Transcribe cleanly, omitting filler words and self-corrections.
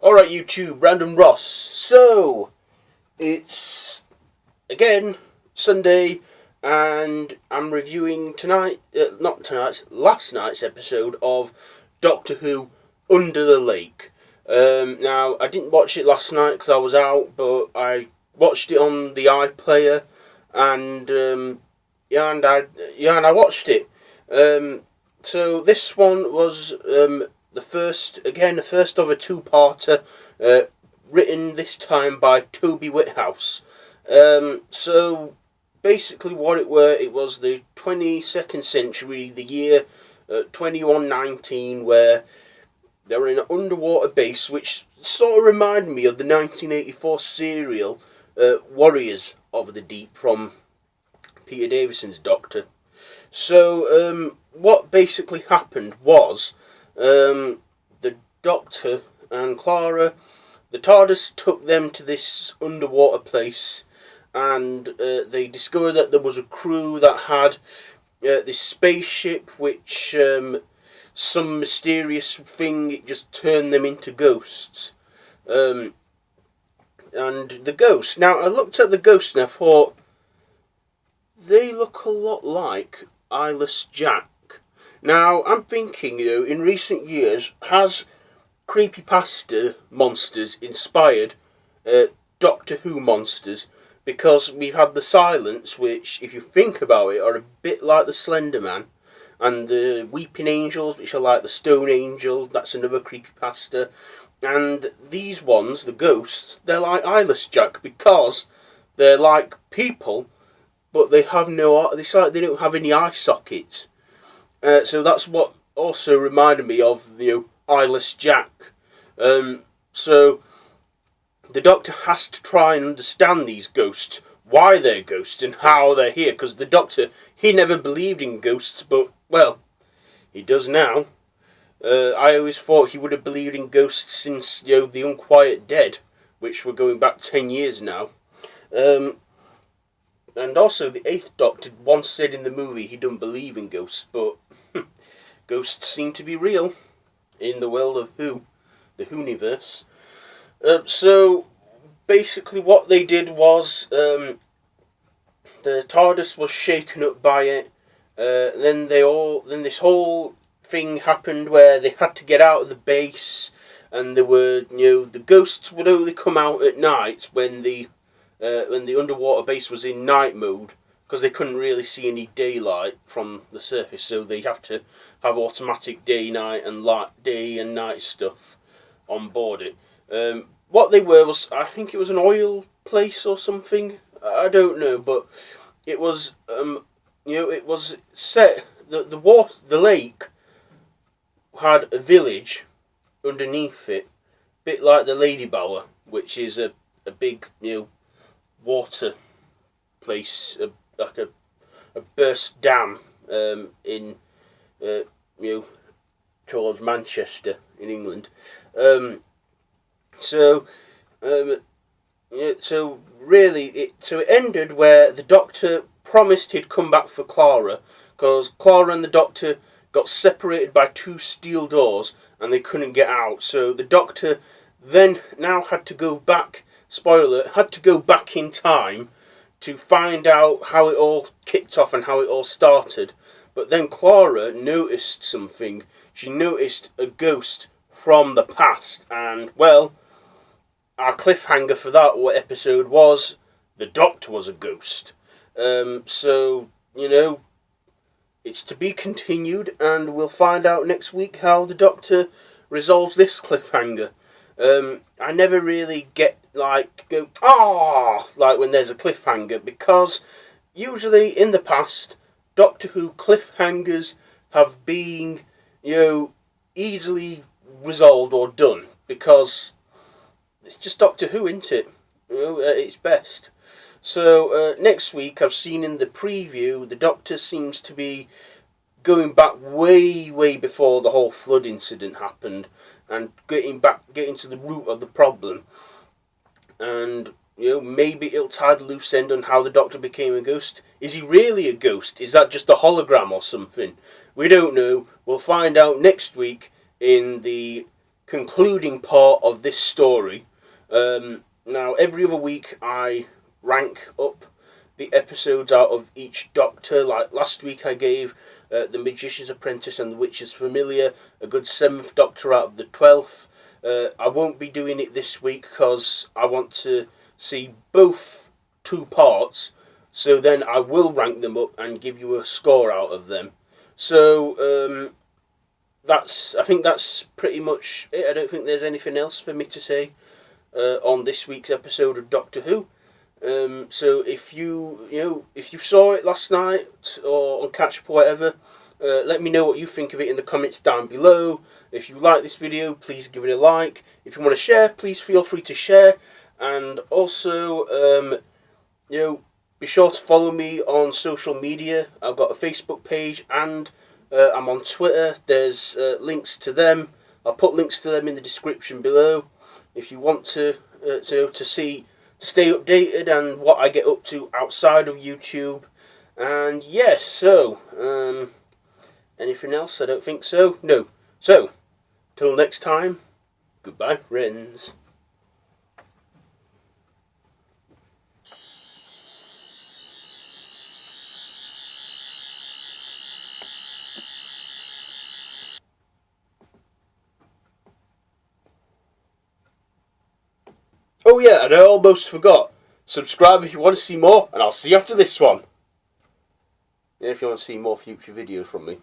Alright YouTube, Random Ross. So, it's, again, Sunday, and I'm reviewing last night's episode of Doctor Who Under the Lake. Now, I didn't watch it last night because I was out, but I watched it on the iPlayer, and I watched it. So this one was the first of a two-parter, written this time by Toby Whithouse. So basically what it was the 22nd century, the year 2119, where they were in an underwater base, which sort of reminded me of the 1984 serial Warriors of the Deep from Peter Davison's Doctor. So what basically happened was the Doctor and Clara, the TARDIS took them to this underwater place, and they discovered that there was a crew that had this spaceship, which some mysterious thing, it just turned them into ghosts. And the ghosts, now I looked at the ghosts and I thought, they look a lot like Eyeless Jack. Now, I'm thinking, in recent years, has creepypasta monsters inspired Doctor Who monsters? Because we've had the Silence, which, if you think about it, are a bit like the Slender Man, and the Weeping Angels, which are like the Stone Angel, that's another creepypasta. And these ones, the ghosts, they're like Eyeless Jack, because they're like people, but they have it's like they don't have any eye sockets. So that's what also reminded me of the Eyeless Jack. So the Doctor has to try and understand these ghosts, why they're ghosts and how they're here, because the Doctor, he never believed in ghosts, but, well, he does now. I always thought he would have believed in ghosts since, The Unquiet Dead, which we're going back 10 years now. And also, the 8th Doctor once said in the movie he don't believe in ghosts, but ghosts seem to be real in the world of Who, the Whoniverse. So, basically what they did was, the TARDIS was shaken up by it. Then this whole thing happened where they had to get out of the base, and there were, the ghosts would only come out at night when the underwater base was in night mode, because they couldn't really see any daylight from the surface, so they have to have automatic day and night stuff on board it. What they were was, I think it was an oil place or something, I don't know, but it was, it was set, the lake had a village underneath it, a bit like the Lady Bower, which is a big, water place, like a burst dam in towards Manchester in England. So really it ended where the Doctor promised he'd come back for Clara, because Clara and the Doctor got separated by two steel doors and they couldn't get out. So the Doctor then now had to go back. Spoiler, had to go back in time to find out how it all kicked off and how it all started. But then Clara noticed something. She noticed a ghost from the past, and, well, our cliffhanger for that episode was the Doctor was a ghost. So, it's to be continued, and we'll find out next week how the Doctor resolves this cliffhanger. I never really get, like when there's a cliffhanger, because usually in the past, Doctor Who cliffhangers have been, easily resolved or done, because it's just Doctor Who, isn't it? At its best. So, next week, I've seen in the preview, the Doctor seems to be going back way, way before the whole flood incident happened, and getting to the root of the problem. And, maybe it'll tie the loose end on how the Doctor became a ghost. Is he really a ghost? Is that just a hologram or something? We don't know. We'll find out next week in the concluding part of this story. Now, every other week I rank up the episodes out of each Doctor. Like last week I gave The Magician's Apprentice and The Witcher's Familiar a good 7th Doctor out of the 12th. I won't be doing it this week because I want to see both 2 parts, so then I will rank them up and give you a score out of them. So I think that's pretty much it. I don't think there's anything else for me to say on this week's episode of Doctor Who. So if you saw it last night or on Catch Up or whatever, let me know what you think of it in the comments down below. If you like this video, please give it a like. If you want to share, please feel free to share. And also, be sure to follow me on social media. I've got a Facebook page and I'm on Twitter. There's links to them. I'll put links to them in the description below. If you want to stay updated and what I get up to outside of YouTube. And yes, so anything else? I don't think so. No. So till next time, goodbye, friends. Oh yeah, and I almost forgot. Subscribe if you want to see more, and I'll see you after this one. Yeah, if you want to see more future videos from me.